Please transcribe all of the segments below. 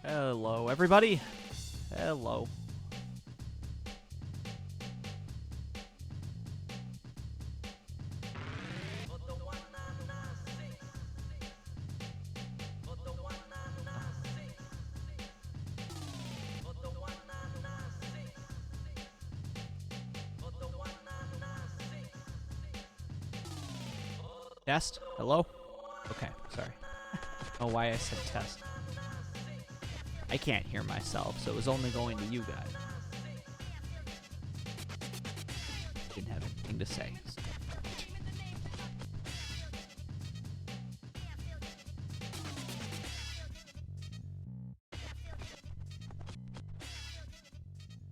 Hello, everybody. Hello. Test? Hello? Okay, sorry. Oh, why I said test. I can't hear myself, so it was only going to you guys. Didn't have anything to say.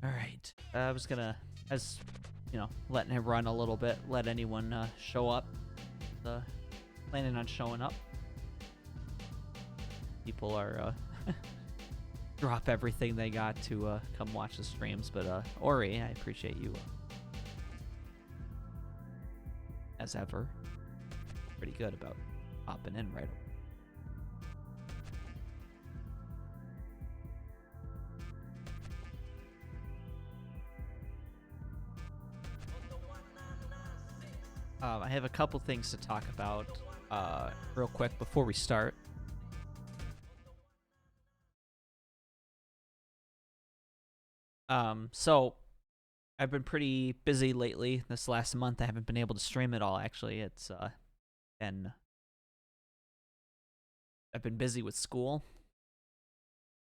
Alright. I was gonna, letting it run a little bit, let anyone show up. Planning on showing up. People are drop everything they got to come watch the streams, but Ori, I appreciate you as ever. Pretty good about popping in right away. I have a couple things to talk about real quick before we start. So I've been pretty busy lately. This last month I haven't been able to stream at all, actually. It's been I've been busy with school.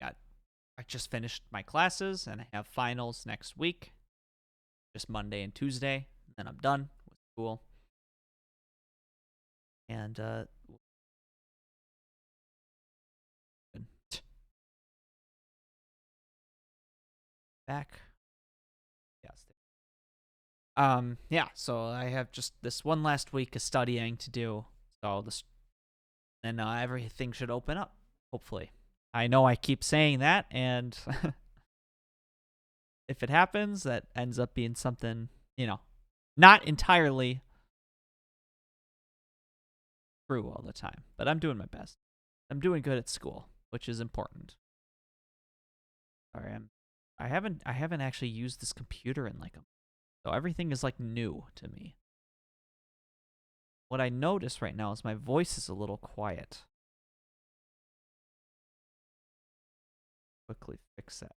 I just finished my classes and I have finals next week. Just Monday and Tuesday, and then I'm done with school. And back. Yes. Yeah, so I have just this one last week of studying to do. So then everything should open up, hopefully. I know I keep saying that, and if it happens, that ends up being something, not entirely true all the time, but I'm doing my best. I'm doing good at school, which is important. Sorry, I haven't actually used this computer in so everything is new to me. What I notice right now is my voice is a little quiet. Quickly fix that.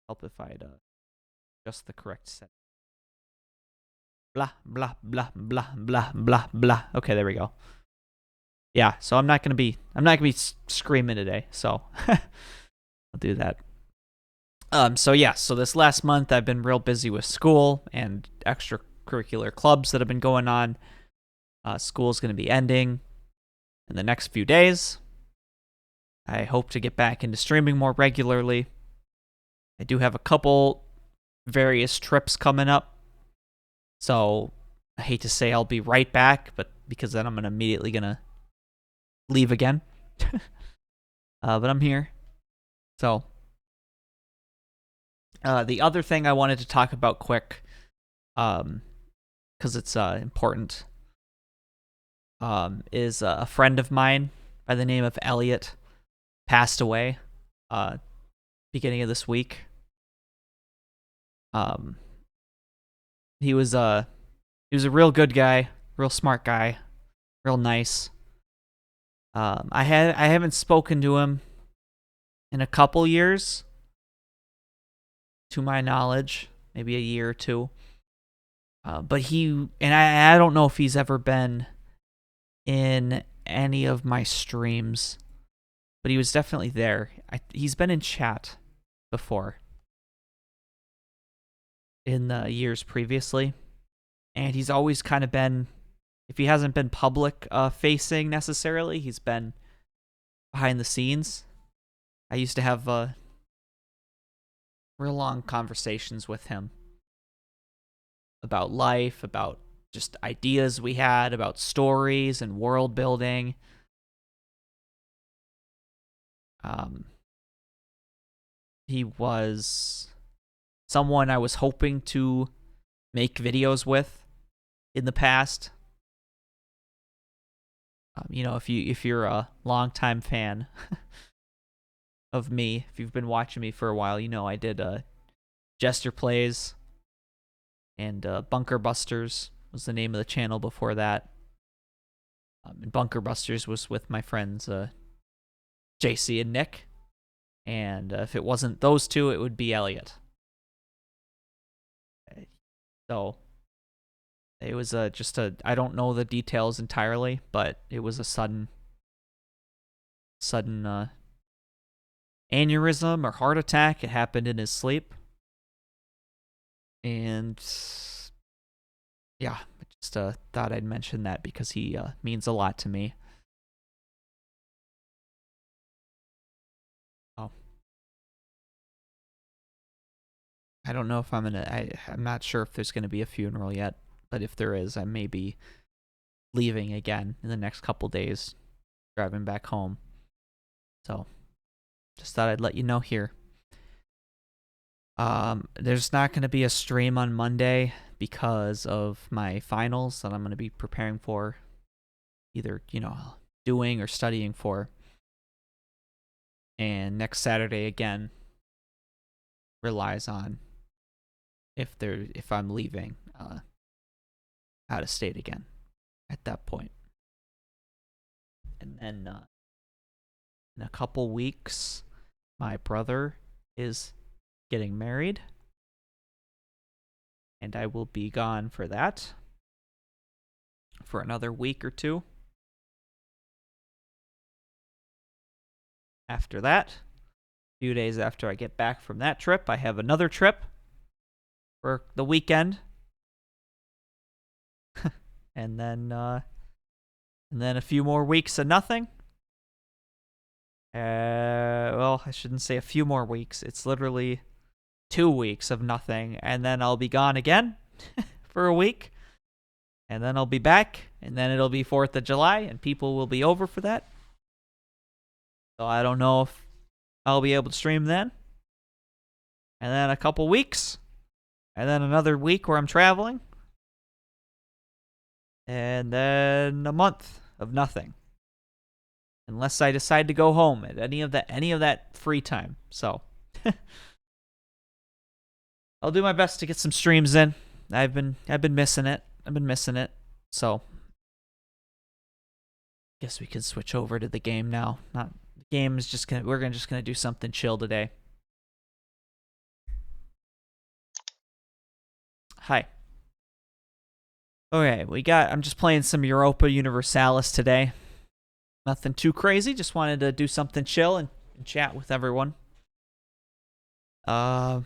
Help if I'd adjust the correct set. Blah blah blah blah blah blah blah. Okay, there we go. Yeah, so I'm not gonna be screaming today, so I'll do that. So this last month I've been real busy with school and extracurricular clubs that have been going on. School's gonna be ending in the next few days. I hope to get back into streaming more regularly. I do have a couple various trips coming up, so I hate to say I'll be right back, but because then I'm immediately gonna leave again. But I'm here. So the other thing I wanted to talk about quick, because it's important, is a friend of mine by the name of Elliot passed away beginning of this week. He was a real good guy, real smart guy, real nice. I haven't spoken to him in a couple years, to my knowledge, maybe a year or two. But I don't know if he's ever been in any of my streams, but he was definitely there. He's been in chat before in the years previously, and he's always kind of been, if he hasn't been public facing necessarily, he's been behind the scenes. I used to have real long conversations with him about life, about just ideas we had, about stories and world building. He was someone I was hoping to make videos with in the past. If you're a longtime fan of me. If you've been watching me for a while, you know I did Jester Plays and Bunker Busters was the name of the channel before that. And Bunker Busters was with my friends JC and Nick. And if it wasn't those two, it would be Elliot. So it was just a, I don't know the details entirely, but it was a sudden aneurysm or heart attack. It happened in his sleep. And yeah, just thought I'd mention that because he means a lot to me. Oh. I don't know if I'm not sure if there's gonna be a funeral yet, but if there is, I may be leaving again in the next couple days, driving back home. So just thought I'd let you know here. There's not going to be a stream on Monday because of my finals that I'm going to be preparing for, either, doing or studying for. And next Saturday again relies on if I'm leaving out of state again at that point. And then in a couple weeks, my brother is getting married, and I will be gone for that for another week or two. After that, a few days after I get back from that trip, I have another trip for the weekend. and then a few more weeks of nothing. Well, I shouldn't say a few more weeks. It's literally 2 weeks of nothing, and then I'll be gone again for a week, and then I'll be back, and then it'll be 4th of July, and people will be over for that. So I don't know if I'll be able to stream then. And then a couple weeks, and then another week where I'm traveling, and then a month of nothing. Unless I decide to go home at any of that free time. So I'll do my best to get some streams in. I've been missing it. So guess we can switch over to the game now. Not the game is just we're just gonna do something chill today. Hi. Okay, I'm just playing some Europa Universalis today. Nothing too crazy, just wanted to do something chill and chat with everyone. I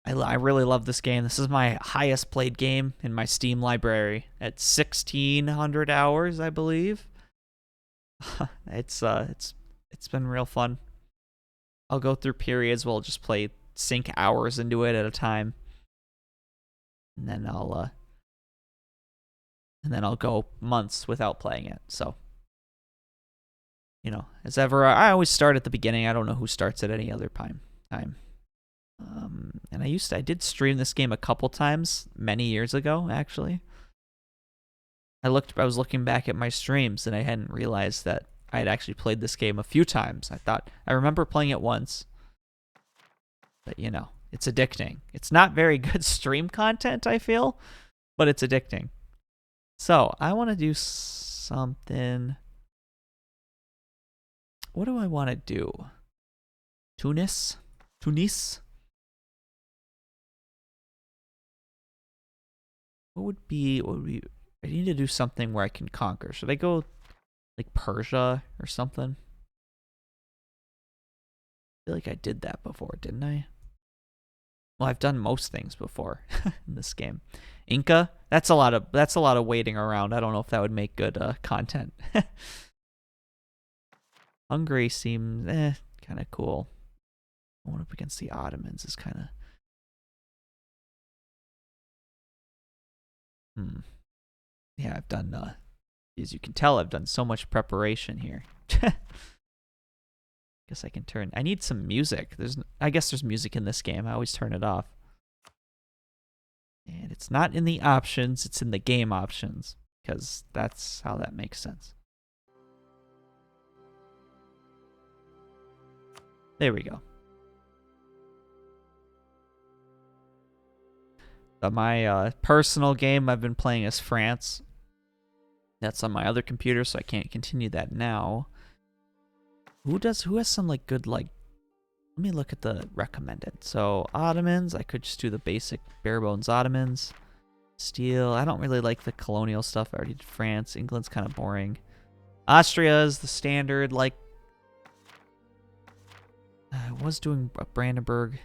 really love this game. This is my highest played game in my Steam library at 1,600 hours, I believe. It's been real fun. I'll go through periods where I'll just sink hours into it at a time. And then I'll go months without playing it. So as ever, I always start at the beginning. I don't know who starts at any other time. And I did stream this game a couple times many years ago, actually. I was looking back at my streams and I hadn't realized that I had actually played this game a few times. I remember playing it once. But it's addicting. It's not very good stream content, I feel, but it's addicting. So, I want to do something. What do I want to do? Tunis? What would be I need to do something where I can conquer. Should I go like Persia or something? I feel like I did that before, didn't I? Well, I've done most things before in this game. Inca? That's a lot of waiting around. I don't know if that would make good content. Hungary seems kind of cool. Going up against the Ottomans is kind of Yeah, I've done as you can tell, I've done so much preparation here. Guess I can turn. I need some music. I guess there's music in this game. I always turn it off. And it's not in the options, it's in the game options, because that's how that makes sense. There we go. My personal game I've been playing is France. That's on my other computer, so I can't continue that now. Who has some like good like? Let me look at the recommended. So Ottomans, I could just do the basic bare bones Ottomans. Steel, I don't really like the colonial stuff. I already did France. England's kind of boring. Austria is the standard. Like I was doing a Brandenburg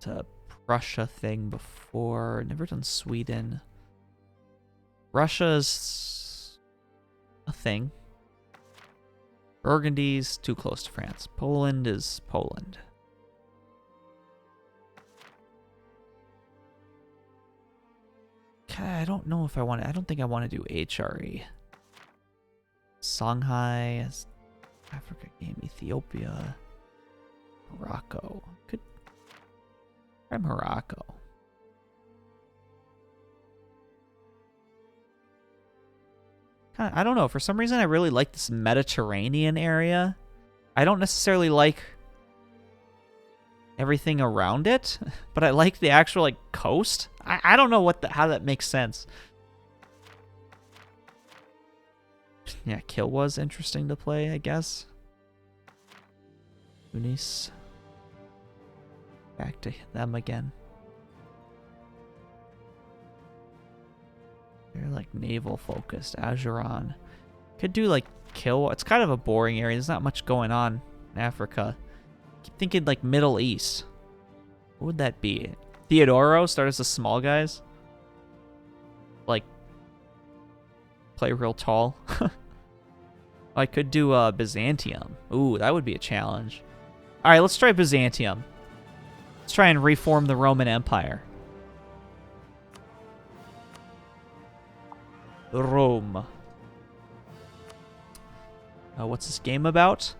to Prussia thing before. Never done Sweden. Russia's a thing. Burgundy's too close to France. Poland is Poland. Okay, I don't know if I want to. I don't think I want to do HRE. Songhai, Africa game, Ethiopia, Morocco. Could try Morocco. I don't know. For some reason, I really like this Mediterranean area. I don't necessarily like everything around it, but I like the actual like coast. I don't know how that makes sense. Yeah, Kill was interesting to play, I guess. Tunis. Back to them again. They're like naval focused. Ajuran. Could do like Kill. It's kind of a boring area. There's not much going on in Africa. Keep thinking like Middle East. What would that be? Theodoro start as the small guys. Like play real tall. I could do Byzantium. Ooh, that would be a challenge. All right, let's try Byzantium. Let's try and reform the Roman Empire. Rome. What's this game about?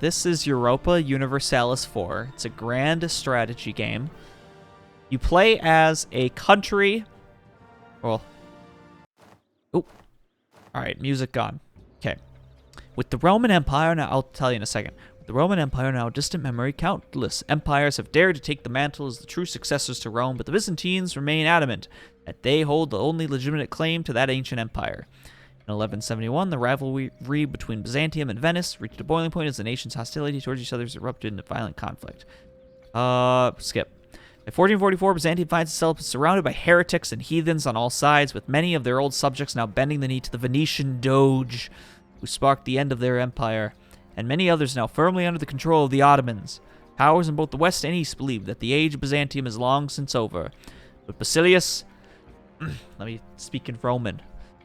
This is Europa Universalis IV. It's a grand strategy game. You play as a country. Well. Oh. Alright, music gone. Okay. With the Roman Empire, now I'll tell you in a second. With the Roman Empire now a distant memory, countless empires have dared to take the mantle as the true successors to Rome, but the Byzantines remain adamant that they hold the only legitimate claim to that ancient empire. In 1171, the rivalry between Byzantium and Venice reached a boiling point as the nations' hostility towards each other erupted into violent conflict. Skip. By 1444, Byzantium finds itself surrounded by heretics and heathens on all sides, with many of their old subjects now bending the knee to the Venetian Doge, who sparked the end of their empire, and many others now firmly under the control of the Ottomans. Powers in both the West and East believe that the age of Byzantium is long since over. But Basilius... let me speak in Roman.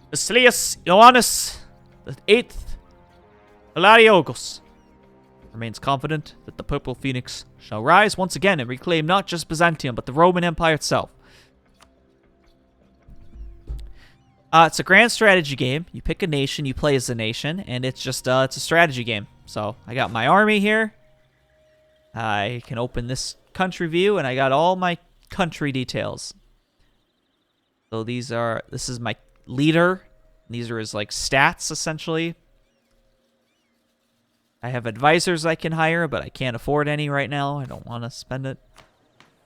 Basilius Ioannis the Eighth Hilariogos remains confident that the Purple Phoenix shall rise once again and reclaim not just Byzantium, but the Roman Empire itself. It's a grand strategy game. You pick a nation, you play as a nation, and it's just it's a strategy game. So I got my army here. I can open this country view, and I got all my country details. So this is my leader. These are his like stats essentially. I have advisors I can hire, but I can't afford any right now. I don't want to spend it.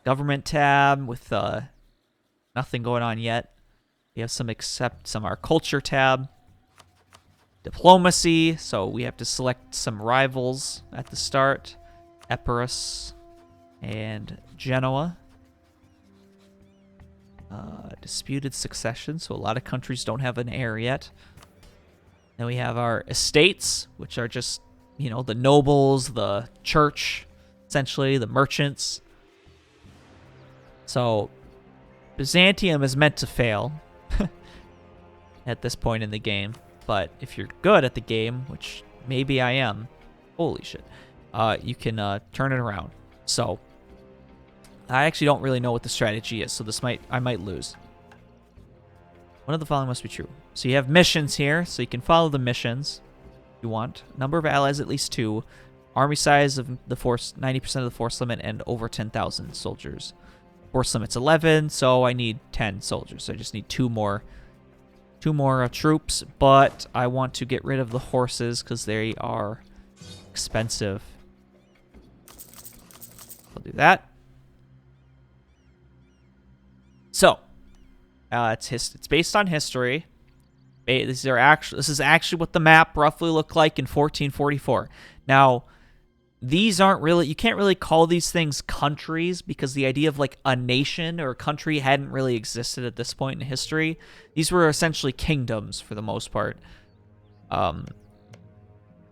Government tab with nothing going on yet. We have some our culture tab. Diplomacy, so we have to select some rivals at the start. Epirus and Genoa. Disputed succession, so a lot of countries don't have an heir yet. Then we have our estates, which are just, you know, the nobles, the church, essentially, the merchants. So, Byzantium is meant to fail at this point in the game, but if you're good at the game, which maybe I am, holy shit, you can turn it around. So, I actually don't really know what the strategy is, so I might lose. One of the following must be true. So you have missions here, so you can follow the missions if you want. Number of allies, at least 2. Army size of the force, 90% of the force limit, and over 10,000 soldiers. Force limit's 11, so I need 10 soldiers. So I just need 2 more troops, but I want to get rid of the horses because they are expensive. I'll do that. So, it's based on history. This is actually what the map roughly looked like in 1444. Now, these aren't really, you can't really call these things countries because the idea of like a nation or a country hadn't really existed at this point in history. These were essentially kingdoms for the most part.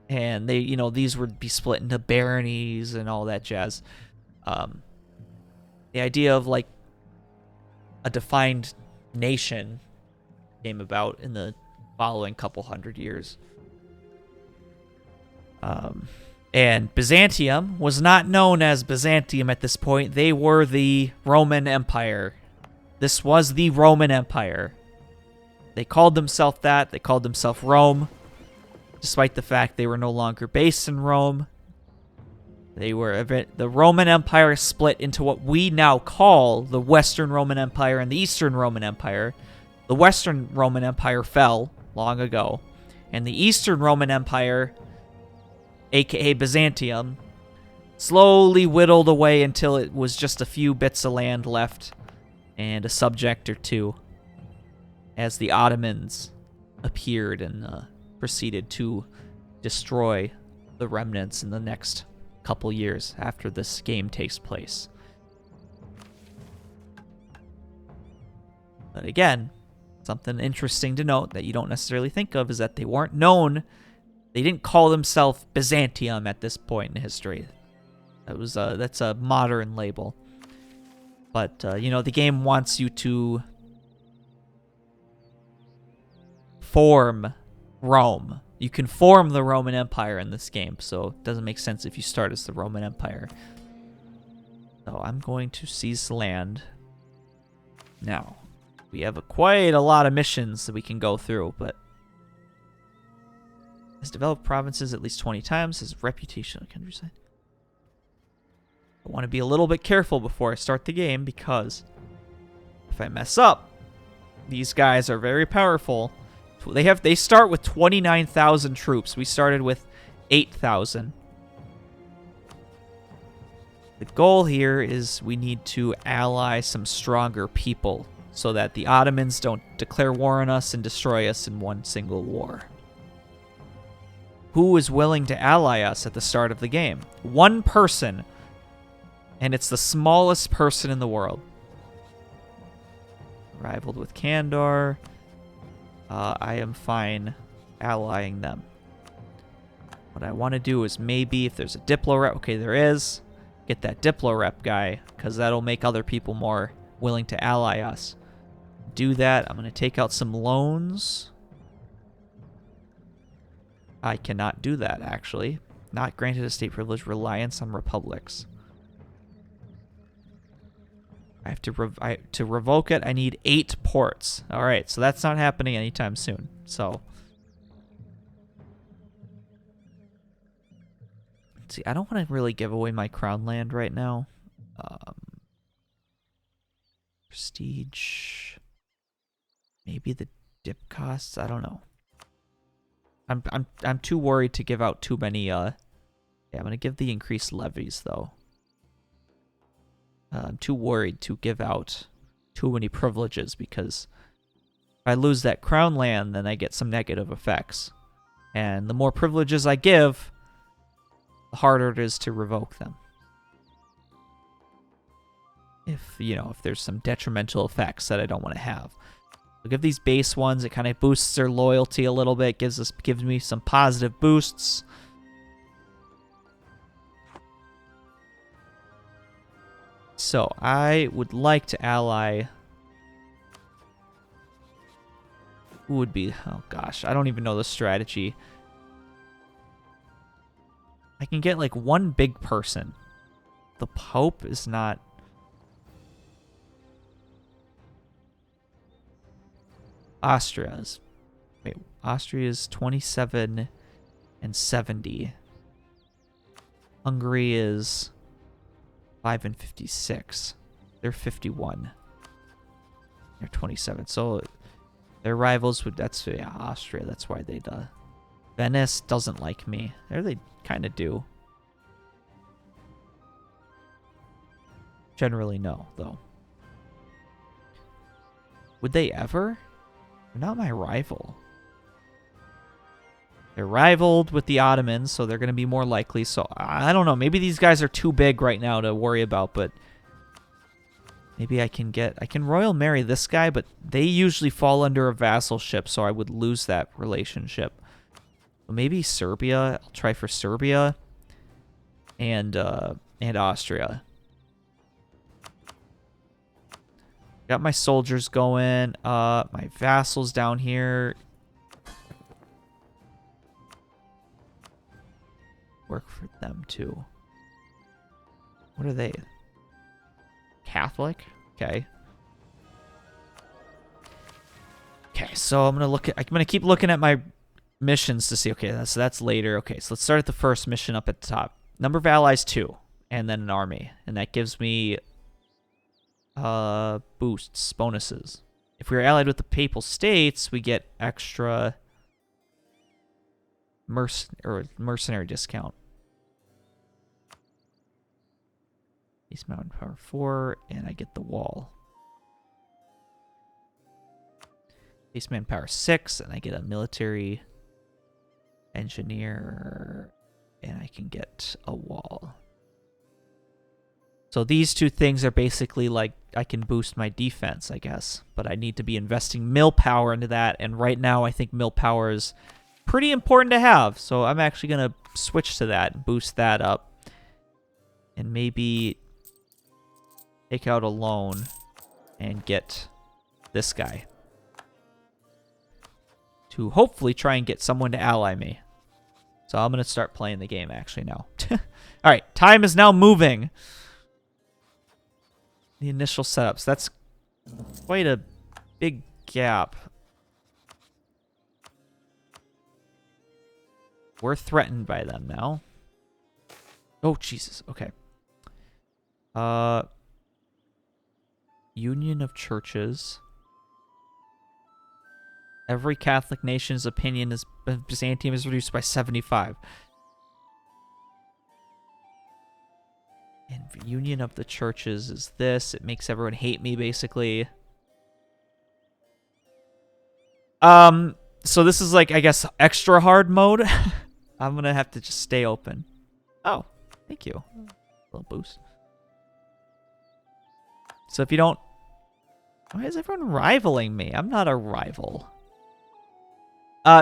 And they, these would be split into baronies and all that jazz. The idea of like a defined nation came about in the following couple hundred years. And Byzantium was not known as Byzantium at this point. They were the Roman Empire. This was the Roman Empire. They called themselves that. They called themselves Rome, despite the fact they were no longer based in Rome. The Roman Empire split into what we now call the Western Roman Empire and the Eastern Roman Empire. The Western Roman Empire fell long ago, and the Eastern Roman Empire, aka Byzantium, slowly whittled away until it was just a few bits of land left and a subject or two, as the Ottomans appeared and proceeded to destroy the remnants in the next couple years after this game takes place. But again, something interesting to note that you don't necessarily think of is that they weren't known. They didn't call themselves Byzantium at this point in history. That's a modern label. But the game wants you to form Rome. You can form the Roman Empire in this game, so it doesn't make sense if you start as the Roman Empire. So I'm going to seize the land. Now, we have quite a lot of missions that we can go through, but has developed provinces at least 20 times, has reputation on the countryside. I want to be a little bit careful before I start the game, because if I mess up, these guys are very powerful. They start with 29,000 troops. We started with 8,000. The goal here is we need to ally some stronger people so that the Ottomans don't declare war on us and destroy us in one single war. Who is willing to ally us at the start of the game? One person, and it's the smallest person in the world. Rivaled with Kandor. I am fine allying them. What I want to do is maybe if there's a Diplo rep, okay, there is, get that Diplo rep guy, because that'll make other people more willing to ally us. Do that. I'm going to take out some loans. I cannot do that, actually. Not granted a state privilege, reliance on republics. I have to revoke it. I need 8 ports. All right, so that's not happening anytime soon. So, let's see. I don't want to really give away my crown land right now. Prestige. Maybe the dip costs. I don't know. I'm too worried to give out too many. Yeah, I'm gonna give the increased levies though. I'm too worried to give out too many privileges, because if I lose that crown land, then I get some negative effects. And the more privileges I give, the harder it is to revoke them. If there's some detrimental effects that I don't want to have. I'll give these base ones. It kind of boosts their loyalty a little bit. Gives me some positive boosts. So, I would like to ally... Who would be... Oh, gosh. I don't even know the strategy. I can get, like, one big person. The Pope is not... Austria's... Wait, Austria's 27 and 70. Hungary is... 5 and 56. They're 51. They're 27. So their rivals would, that's, yeah, Austria. That's why they'd Venice doesn't like me. There they kind of do. Generally no, though. Would they ever? They're not my rival. They're rivaled with the Ottomans, so they're going to be more likely. So I don't know. Maybe these guys are too big right now to worry about, but maybe I can royal marry this guy, but they usually fall under a vassalship, so I would lose that relationship. Maybe Serbia. I'll try for Serbia and Austria. Got my soldiers going. My vassals down here. Work for them too. What are they? Catholic? Okay. Okay, so I'm gonna keep looking at my missions to see. Okay, so that's later. Okay, so let's start at the first mission up at the top. Number of allies 2, and then an army, and that gives me boosts, bonuses. If we are allied with the Papal States, we get extra mercenary discount. East Mountain Power 4, and I get the wall. East Mountain Power 6, and I get a military engineer, and I can get a wall. So these two things are basically like I can boost my defense, I guess. But I need to be investing mill power into that, and right now I think mill power is pretty important to have. So I'm actually going to switch to that and boost that up. And maybe take out a loan and get this guy to hopefully try and get someone to ally me. So I'm going to start playing the game actually now. All right, time is now moving. The initial setups. That's quite a big gap. We're threatened by them now. Oh, Jesus. Okay. Union of churches. Every Catholic nation's opinion is Byzantium is reduced by 75. And union of the churches is this. It makes everyone hate me, basically. So this is like, I guess, extra hard mode. I'm going to have to just stay open. Oh, thank you. A little boost. So if you don't... Why is everyone rivaling me? I'm not a rival.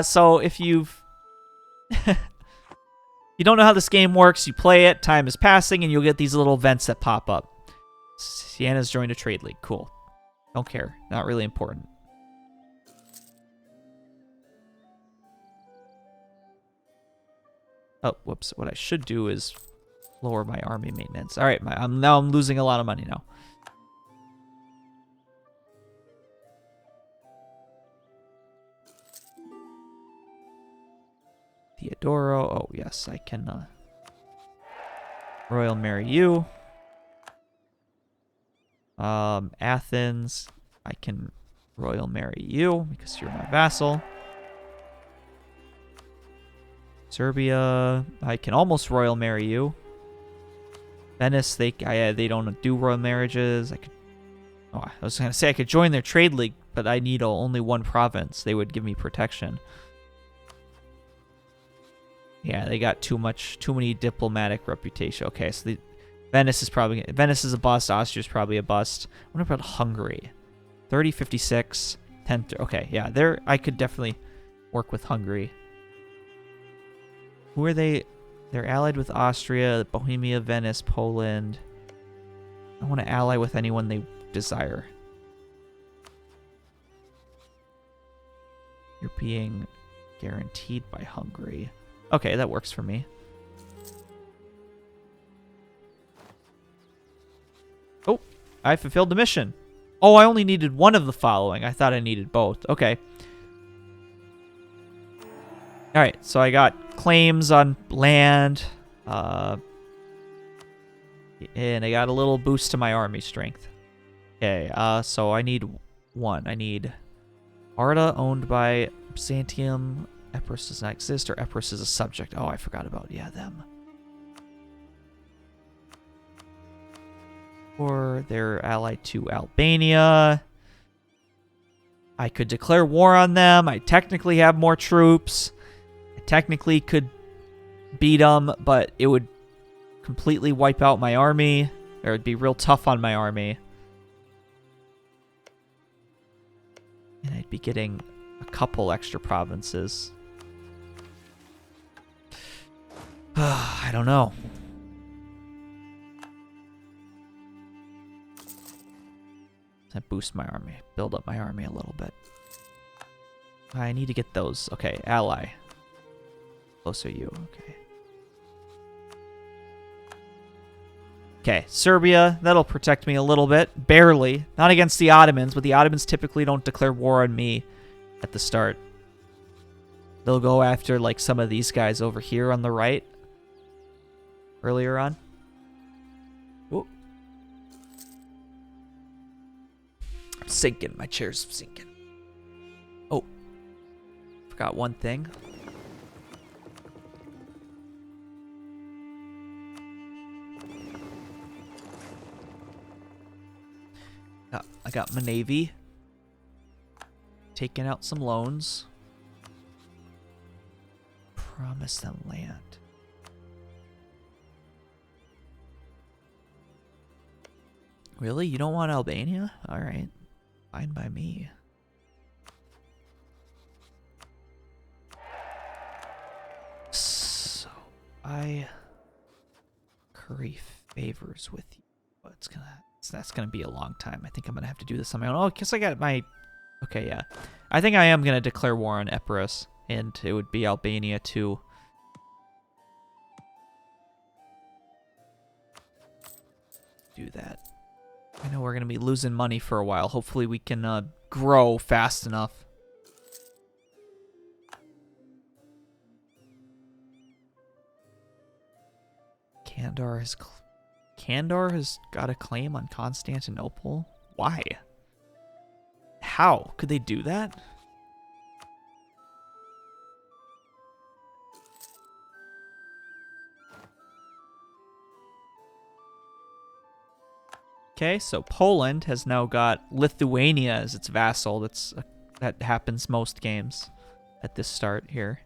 So if you've... you don't know how this game works, you play it, time is passing, and you'll get these little events that pop up. Sienna's joined a trade league. Cool. Don't care. Not really important. Oh, whoops. What I should do is lower my army maintenance. All right, now I'm losing a lot of money now. Theodoro. Oh, yes, I can royal marry you. Athens. I can royal marry you because you're my vassal. Serbia. I can almost royal marry you. Venice. They don't do royal marriages. I was gonna say I could join their trade league, but I need only one province. They would give me protection. Yeah, they got too many diplomatic reputation. Okay, so Venice is a bust. Austria is probably a bust. What about Hungary? 30, 56, 10. Okay, yeah, I could definitely work with Hungary. Who are they? They're allied with Austria, Bohemia, Venice, Poland. I want to ally with anyone they desire. You're being guaranteed by Hungary. Okay, that works for me. Oh, I fulfilled the mission. Oh, I only needed one of the following. I thought I needed both. Okay. All right, so I got claims on land. And I got a little boost to my army strength. Okay, so I need one. I need Arda owned by Byzantium. Epirus does not exist, or Epirus is a subject. Oh, I forgot about, yeah, them. Or they're allied to Albania. I could declare war on them. I technically have more troops. I technically could beat them, but it would completely wipe out my army. Or it'd be real tough on my army. And I'd be getting a couple extra provinces. I don't know. I boost my army, build up my army a little bit. I need to get those. Okay, ally. Closer you. Okay. Okay, Serbia. That'll protect me a little bit. Barely. Not against the Ottomans, but the Ottomans typically don't declare war on me at the start. They'll go after, like, some of these guys over here on the right. Earlier on. Ooh. I'm sinking. My chair's sinking. Oh. Forgot one thing. I got my navy. Taking out some loans. Promise them land. Really? You don't want Albania? Alright. Fine by me. So, I curry favors with you. But that's gonna be a long time. I think I'm gonna have to do this on my own. Oh, I guess I got my... Okay, yeah. I think I am gonna declare war on Epirus. And it would be Albania too. Do that. I know we're going to be losing money for a while. Hopefully we can grow fast enough. Kandar has got a claim on Constantinople? Why? How could they do that? Okay, so Poland has now got Lithuania as its vassal. That happens most games at this start here.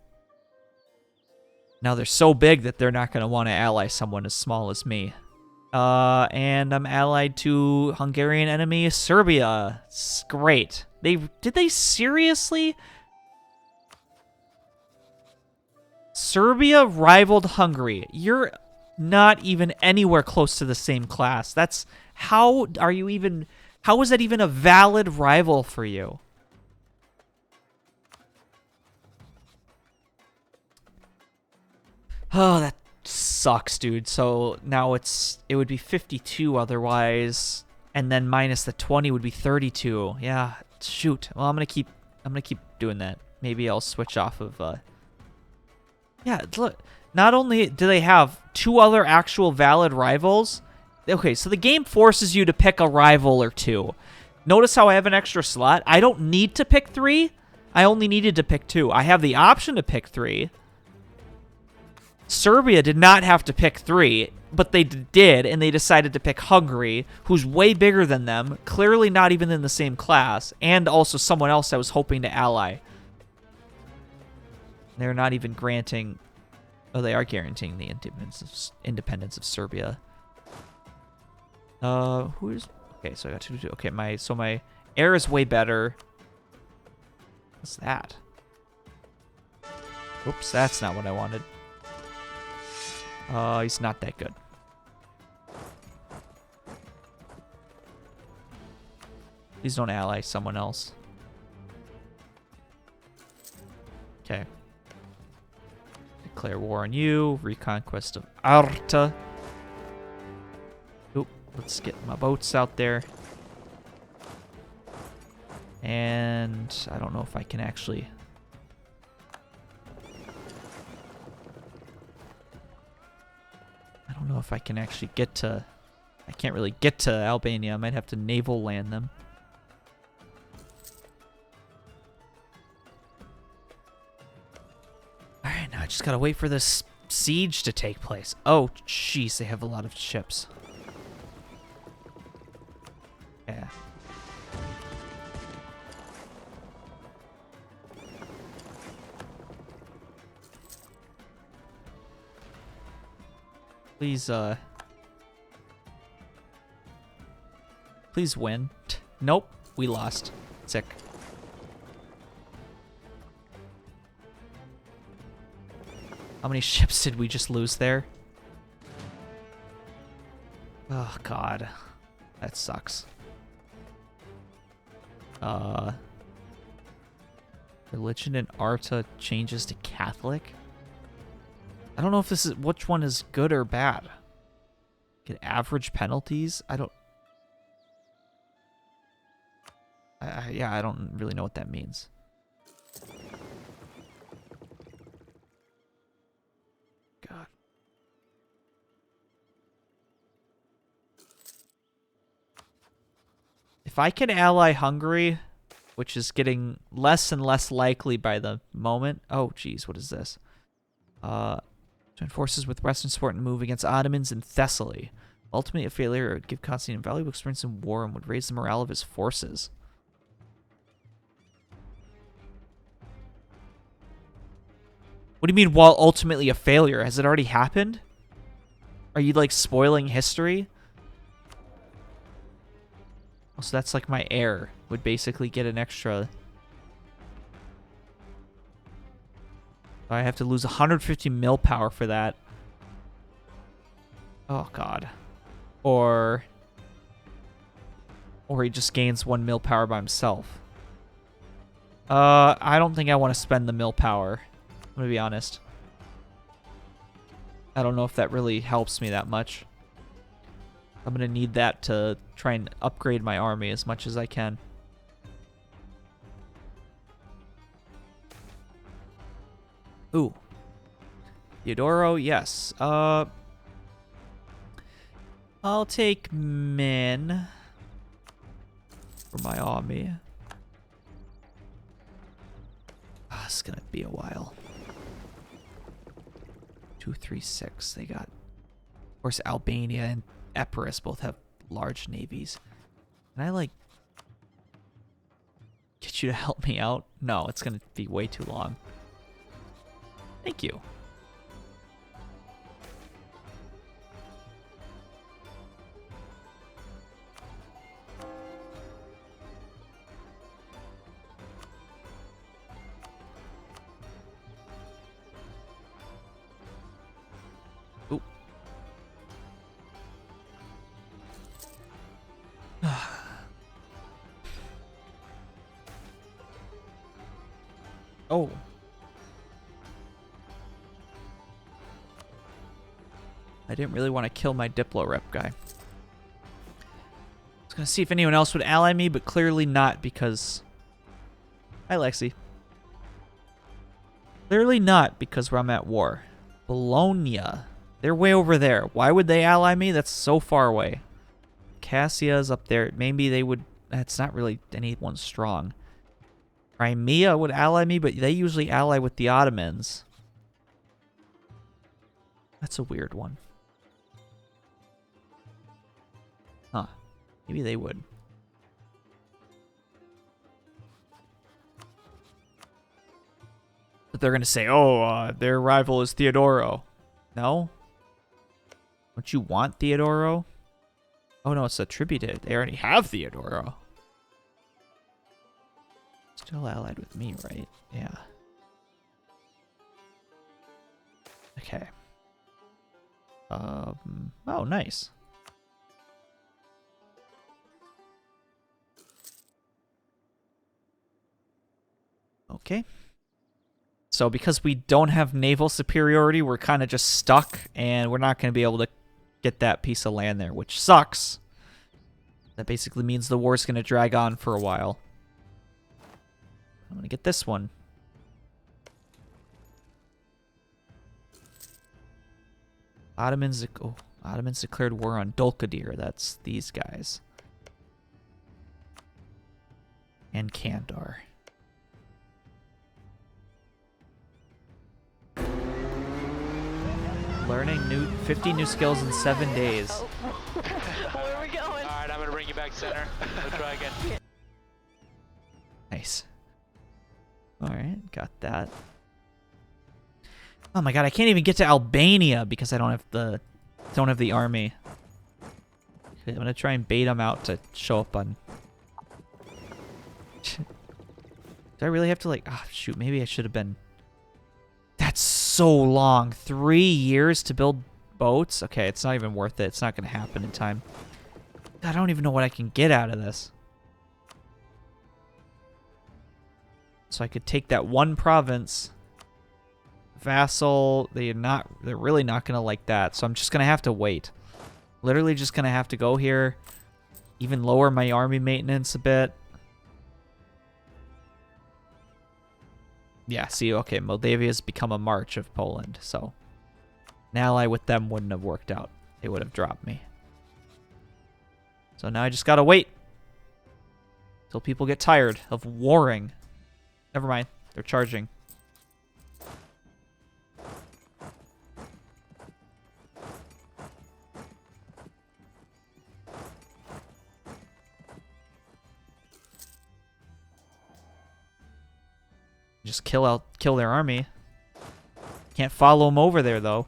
Now they're so big that they're not going to want to ally someone as small as me. And I'm allied to Hungarian enemy Serbia. It's great. Did they seriously? Serbia rivaled Hungary. You're not even anywhere close to the same class. How is that even a valid rival for you? Oh, that sucks, dude. So now it would be 52 otherwise, and then minus the 20 would be 32. Yeah, shoot. Well, I'm gonna keep doing that. Maybe I'll switch off of Yeah, look. Not only do they have 2 other actual valid rivals. Okay, so the game forces you to pick a rival or 2. Notice how I have an extra slot? I don't need to pick 3. I only needed to pick 2. I have the option to pick 3. Serbia did not have to pick 3, but they did, and they decided to pick Hungary, who's way bigger than them, clearly not even in the same class, and also someone else I was hoping to ally. They're not even granting... Oh, they are guaranteeing the independence of Serbia. Who's... Okay, so I got 2. Okay, my air is way better. What's that? Oops, that's not what I wanted. He's not that good. Please don't ally someone else. Okay. Declare war on you. Reconquest of Arta. Oop, let's get my boats out there. And I don't know if I can actually... I don't know if I can actually get to... I can't really get to Albania. I might have to naval land them. just gotta wait for this siege to take place. Oh, jeez, they have a lot of ships. Yeah. Please, please win. Nope, we lost. Sick. How many ships did we just lose there? Oh, God. That sucks. Religion in Arta changes to Catholic? I don't know if this is which one is good or bad. Get average penalties? I don't... yeah, I don't really know what that means. God. If I can ally Hungary, which is getting less and less likely by the moment. Oh, geez, what is this? Join forces with Western support and move against Ottomans in Thessaly. Ultimately, a failure would give Constantine valuable experience in war and would raise the morale of his forces. What do you mean, while ultimately a failure? Has it already happened? Are you, like, spoiling history? Oh, so that's like my heir would basically get an extra... I have to lose 150 mil power for that. Oh, God. Or he just gains 1 mil power by himself. I don't think I want to spend the mil power. I'm going to be honest. I don't know if that really helps me that much. I'm going to need that to try and upgrade my army as much as I can. Ooh. Theodoro, yes. I'll take men for my army. It's gonna be a while. 236. They got, of course, Albania and Epirus both have large navies. Can I, like, get you to help me out? No, it's gonna be way too long. Thank you. Ooh. Oh. I didn't really want to kill my Diplo rep guy. I was going to see if anyone else would ally me, but clearly not because... Hi, Lexi. Clearly not because I'm at war. Bologna. They're way over there. Why would they ally me? That's so far away. Cassia's up there. Maybe they would... That's not really anyone strong. Crimea would ally me, but they usually ally with the Ottomans. That's a weird one. Huh. Maybe they would. But they're going to say, oh, their rival is Theodoro. No? Don't you want Theodoro? Oh, no, it's attributed. They already have Theodoro. Still allied with me, right? Yeah. Okay. Oh, nice. Okay. So because we don't have naval superiority, we're kind of just stuck, and we're not going to be able to get that piece of land there, which sucks. That basically means the war's going to drag on for a while. I'm going to get this one. Ottomans declared war on Dulkadir. That's these guys. And Kandar. Learning 50 new skills in 7 days. Where are we going? Alright, I'm gonna bring you back center. We'll try again. Nice. Alright, got that. Oh my god, I can't even get to Albania because I don't have the army. Okay, I'm gonna try and bait them out to show up on. Do I really have to like? Ah, shoot. Maybe I should have been. That's so long. 3 years to build boats. Okay, it's not even worth it. It's not gonna happen in time. I don't even know what I can get out of this. So I could take that one province. Vassal, they're really not gonna like that. So I'm just gonna have to wait. Literally just gonna have to go here. Even lower my army maintenance a bit. Yeah, see, okay, Moldavia's become a march of Poland, so an ally with them wouldn't have worked out. They would have dropped me. So now I just gotta wait till people get tired of warring. Never mind, they're charging. Just kill their army. Can't follow them over there though.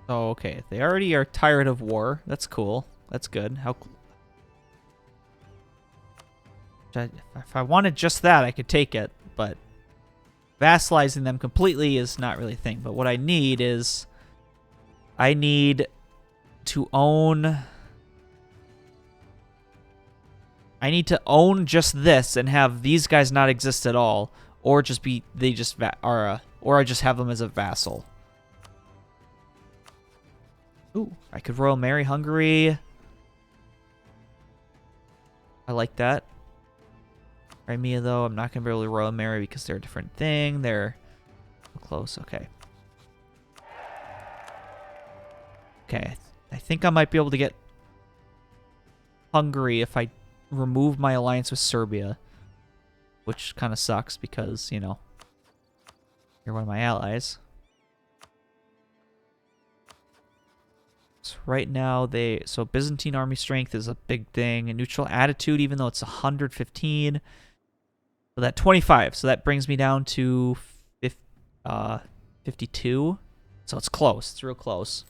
Oh, okay. They already are tired of war. That's cool. That's good. How? If I wanted just that, I could take it, but vassalizing them completely is not really a thing. But what I need is, I need to own. I need to own just this and have these guys not exist at all, or just be or I just have them as a vassal. Ooh, I could Royal Marry Hungary. I like that. Crimea, though, I'm not going to be able to Royal Marry because they're a different thing. They're close. Okay. Okay. I think I might be able to get Hungary if I remove my alliance with Serbia. Which kind of sucks because, you know, you're one of my allies. So right now, so Byzantine army strength is a big thing. A neutral attitude, even though it's 115. So that 25. So that brings me down to 52. So it's close. It's real close.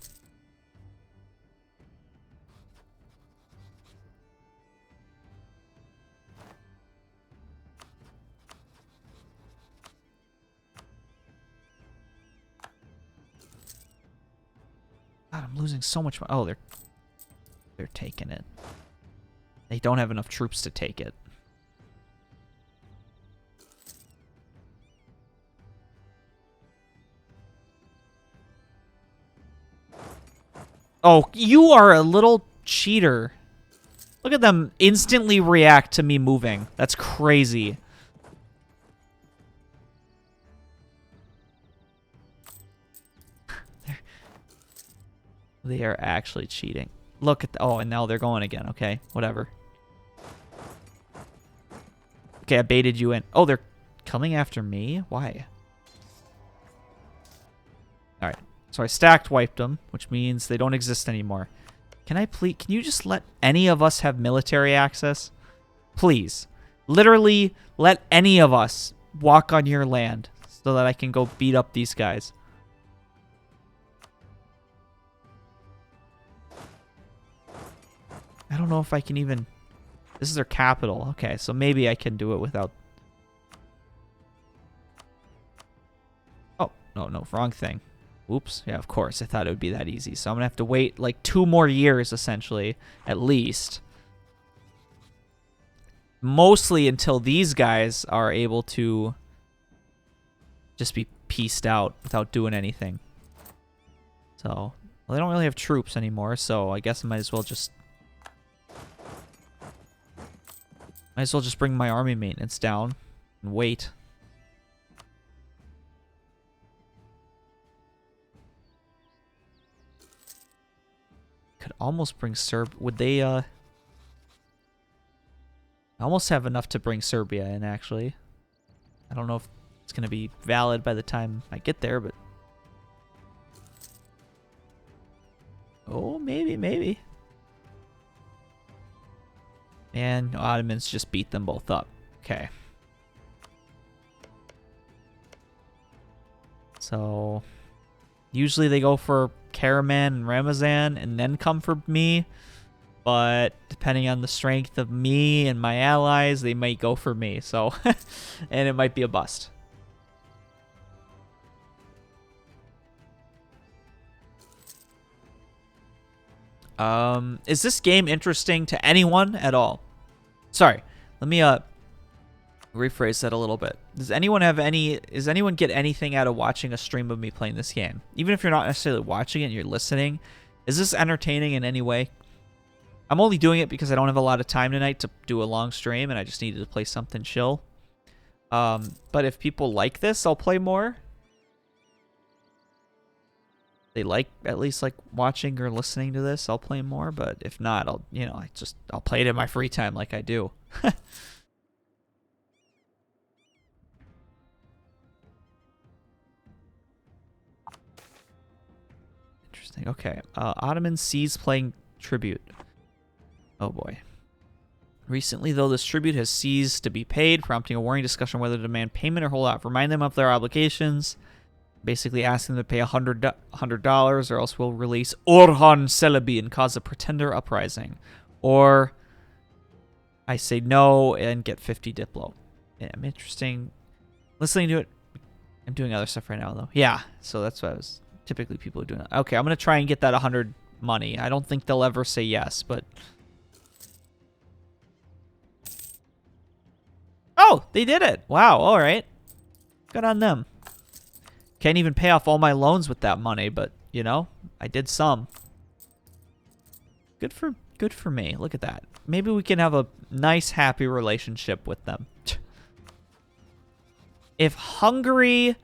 God, I'm losing so much. Oh, they're taking it. They don't have enough troops to take it. Oh, you are a little cheater. Look at them instantly react to me moving. That's crazy. They are actually cheating. Look at oh, and now they're going again. Okay, whatever. Okay, I baited you in. Oh, they're coming after me? Why? Alright, so I stacked wiped them, which means they don't exist anymore. Can you just let any of us have military access? Please. Literally, let any of us walk on your land so that I can go beat up these guys. I don't know if I can even... This is their capital. Okay, so maybe I can do it without... Oh, no, wrong thing. Oops. Yeah, of course. I thought it would be that easy. So I'm going to have to wait like 2 more years, essentially, at least. Mostly until these guys are able to just be pieced out without doing anything. So, well, they don't really have troops anymore, so I guess I might as well just... bring my army maintenance down and wait. Could almost bring Serb. Would they? I almost have enough to bring Serbia in. Actually, I don't know if it's gonna be valid by the time I get there, but oh, maybe. And Ottomans just beat them both up. Okay. So usually they go for Karaman and Ramazan and then come for me. But depending on the strength of me and my allies, they might go for me. So, and it might be a bust. Is this game interesting to anyone at all? Sorry, let me rephrase that a little bit. Does anyone get anything out of watching a stream of me playing this game? Even if you're not necessarily watching it and you're listening, is this entertaining in any way? I'm only doing it because I don't have a lot of time tonight to do a long stream and I just needed to play something chill. But if people like this, I'll play more. They at least like watching or listening to this, I'll play more, but if not, I'll play it in my free time like I do. Interesting. Okay. Ottoman sees playing tribute. Oh boy. Recently, though, this tribute has ceased to be paid, prompting a worrying discussion whether to demand payment or hold out. Remind them of their obligations. Basically asking them to pay $100 or else we'll release Orhan Celebi and cause a pretender uprising. Or I say no and get 50 Diplo. Yeah, I'm interesting. Listening to it. I'm doing other stuff right now, though. Yeah, so that's what I was typically people are doing. Okay, I'm going to try and get that 100 money. I don't think they'll ever say yes, but... Oh, they did it. Wow, all right. Good on them. Can't even pay off all my loans with that money, but, you know, I did some. Good for me. Look at that. Maybe we can have a nice, happy relationship with them. If Hungary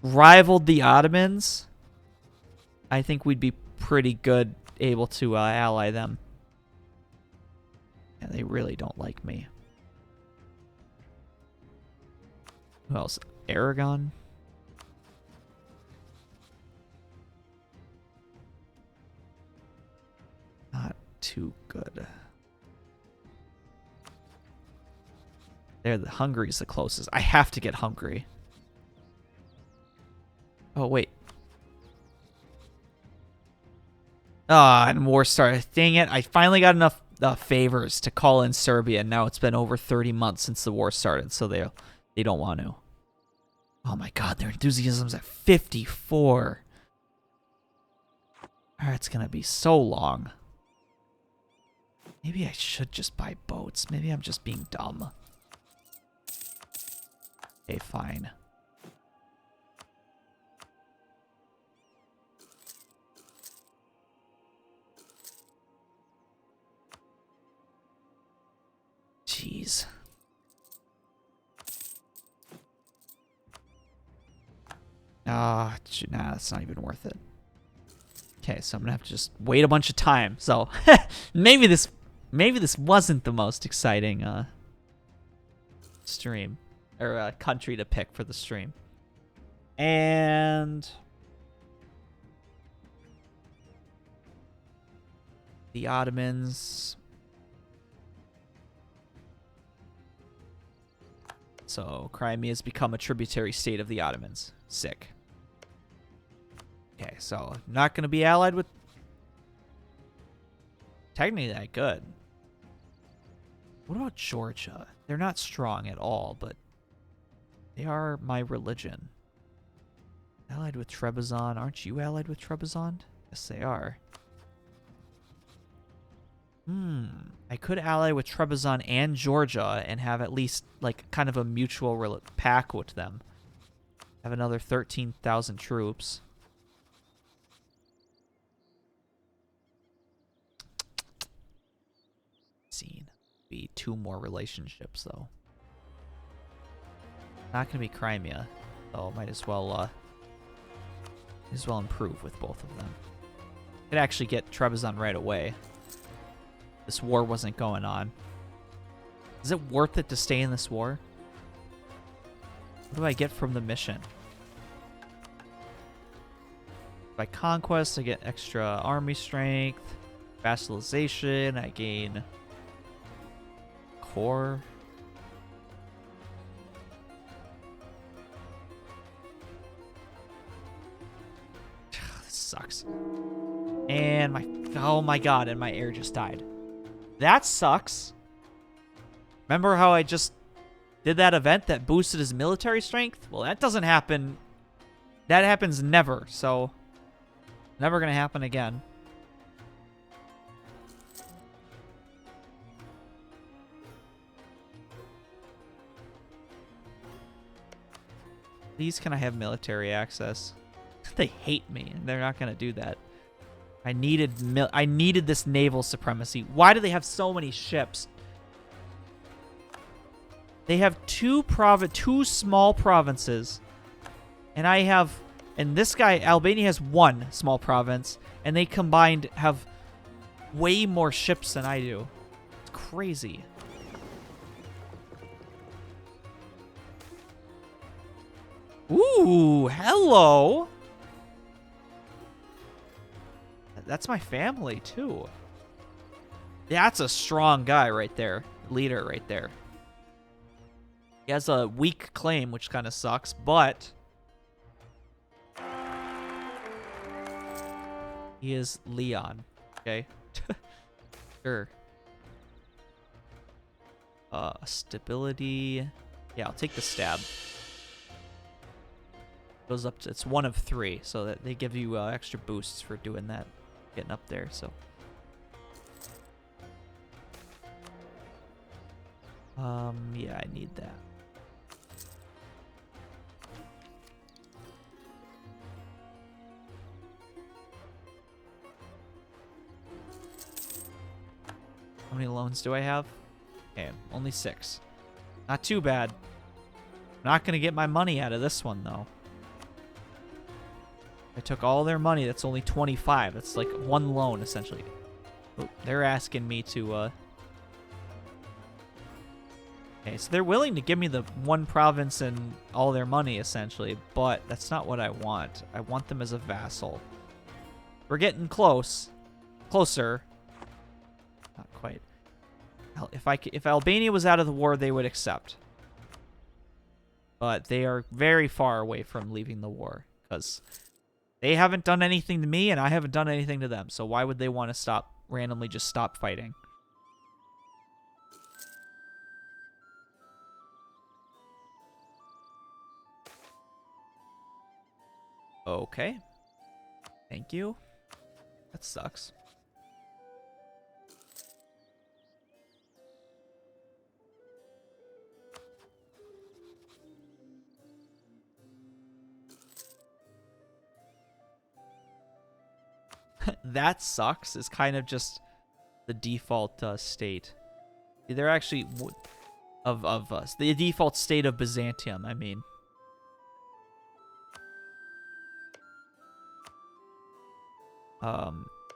rivaled the Ottomans, I think we'd be pretty good able to ally them. Yeah, they really don't like me. Who else? Aragon? Not too good. Hungary's the closest. I have to get Hungary. Oh, wait. Ah, and war started. Dang it. I finally got enough favors to call in Serbia, and now it's been over 30 months since the war started, so they don't want to. Oh my god, their enthusiasm's at 54. It's gonna be so long. Maybe I should just buy boats. Maybe I'm just being dumb. Okay, fine. Jeez. Nah, that's not even worth it. Okay, so I'm gonna have to just wait a bunch of time. So maybe this wasn't the most exciting stream or country to pick for the stream. And the Ottomans. So Crimea has become a tributary state of the Ottomans. Sick. Okay, so not going to be allied with... Technically that good. What about Georgia? They're not strong at all, but they are my religion. Allied with Trebizond. Aren't you allied with Trebizond? Yes, they are. I could ally with Trebizond and Georgia and have at least like kind of a mutual pact with them. Have another 13,000 troops. Scene. Be 2 more relationships though. Not gonna be Crimea, so might as well improve with both of them. Could actually get Trebizond right away. This war wasn't going on. Is it worth it to stay in this war? What do I get from the mission? By conquest, I get extra army strength. Vassalization, I gain core. This sucks. And oh my god, and my heir just died. That sucks. Remember how I just did that event that boosted his military strength? Well, that doesn't happen. That happens never, so never gonna happen again. Please, can I have military access? They hate me, and they're not gonna do that. I needed this naval supremacy. Why do they have so many ships? They have two small provinces, and this guy Albania has one small province, and they combined have way more ships than I do. It's crazy. Ooh, hello. That's my family, too. That's a strong guy right there. Leader right there. He has a weak claim, which kind of sucks, but he is Leon. Okay. Sure. Stability. Yeah, I'll take the stab. Goes up to, it's 1 of 3, so that they give you extra boosts for doing that, getting up there. So yeah, I need that. How many loans do I have? Okay, only 6. Not too bad. I'm not gonna get my money out of this one though. I took all their money. That's only 25. That's like 1 loan, essentially. Oh, they're asking me to, Okay, so they're willing to give me the 1 province and all their money, essentially, but that's not what I want. I want them as a vassal. We're getting close. Closer. Not quite. If Albania was out of the war, they would accept. But they are very far away from leaving the war, because they haven't done anything to me, and I haven't done anything to them. So why would they want to randomly just stop fighting? Okay. Thank you. That sucks. That sucks is kind of just the default state. They're actually of us. The default state of Byzantium, I mean.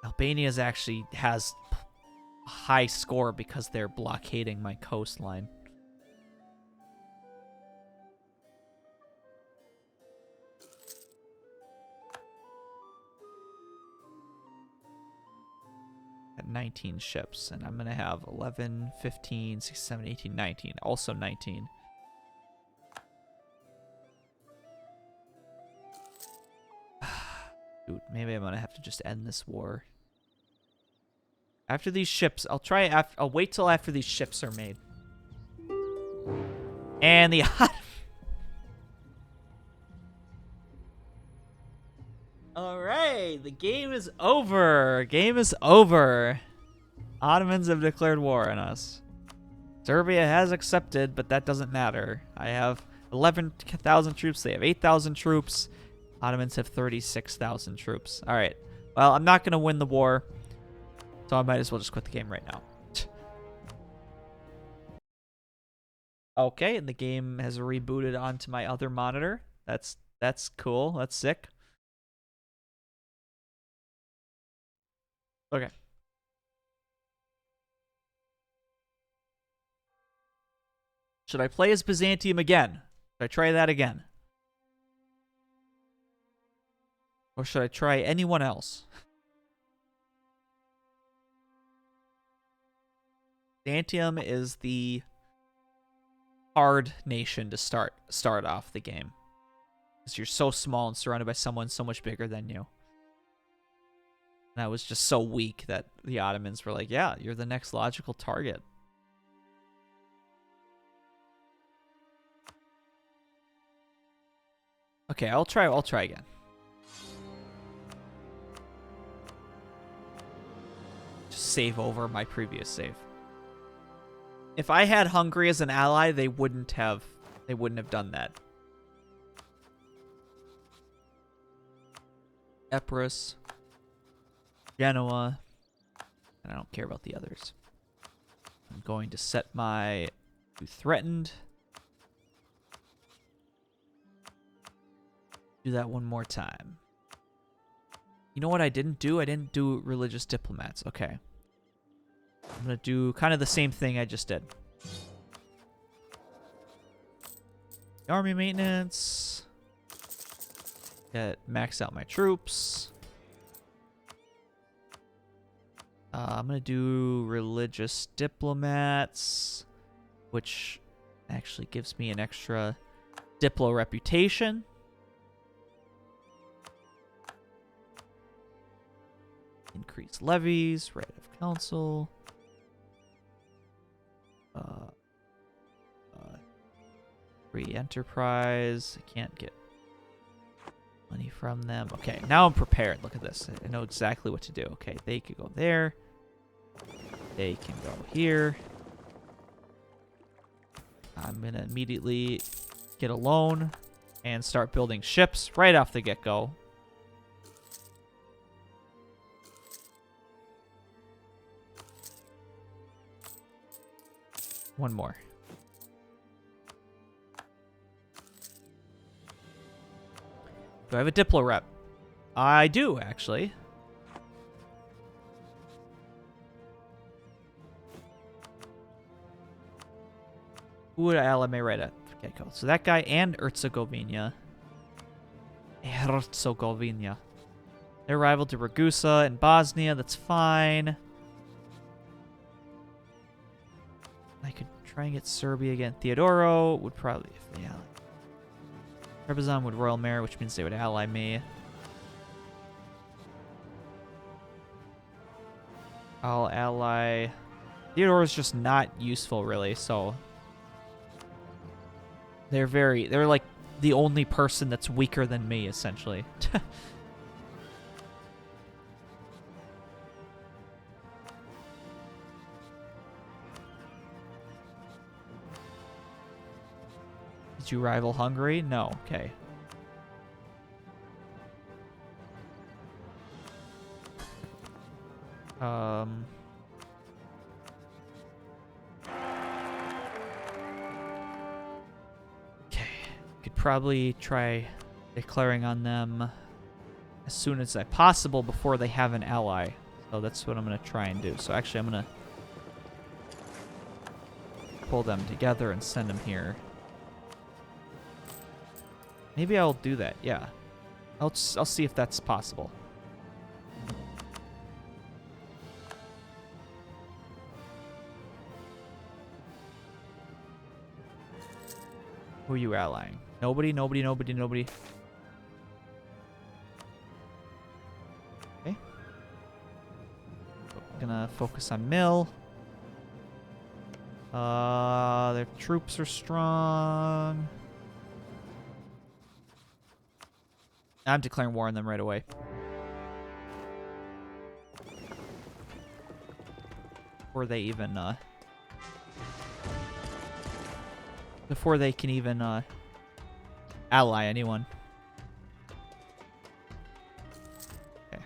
Albania's actually has a high score because they're blockading my coastline. At 19 ships, and I'm going to have 11, 15, 16, 17, 18, 19. Also 19. Dude, maybe I'm going to have to just end this war. After these ships, I'll wait till after these ships are made. And the Alright, the game is over. Game is over. Ottomans have declared war on us. Serbia has accepted, but that doesn't matter. I have 11,000 troops. They have 8,000 troops. Ottomans have 36,000 troops. Alright. Well, I'm not going to win the war, so I might as well just quit the game right now. Okay, and the game has rebooted onto my other monitor. That's cool. That's sick. Okay. Should I play as Byzantium again? Should I try that again? Or should I try anyone else? Byzantium is the hard nation to start off the game. Because you're so small and surrounded by someone so much bigger than you. And I was just so weak that the Ottomans were like, yeah, you're the next logical target. Okay, I'll try again. Just save over my previous save. If I had Hungary as an ally, they wouldn't have done that. Epirus, Genoa, and I don't care about the others. I'm going to set my threatened. Do that one more time. You know what I didn't do? I didn't do religious diplomats. Okay. I'm going to do kind of the same thing I just did. Army maintenance. Max out my troops. I'm going to do religious diplomats, which actually gives me an extra diplo reputation. Increase levies, right of council. Free enterprise. I can't get money from them. Okay, now I'm prepared. Look at this. I know exactly what to do. Okay, they could go there. They can go here. I'm going to immediately get a loan and start building ships right off the get-go. One more. Do I have a Diplo rep? I do, actually. Who would I ally me right at? Okay, cool. So that guy and Herzegovina. Herzegovina. They're rival to Ragusa and Bosnia. That's fine. I could try and get Serbia again. Theodoro would probably, if they ally. Trebizond would Royal Mare, which means they would ally me. I'll ally. Theodore is just not useful, really, so. They're like the only person that's weaker than me, essentially. Did you rival Hungary? No. Okay. Okay. Could probably try declaring on them as soon as possible before they have an ally. So that's what I'm going to try and do. So actually, I'm going to pull them together and send them here. Maybe I'll do that, yeah. I'll see if that's possible. Who are you allying? Nobody, nobody, nobody, nobody. Okay. Gonna focus on Mill. Their troops are strong. I'm declaring war on them right away. Before they even, before they can even, ally anyone. Okay.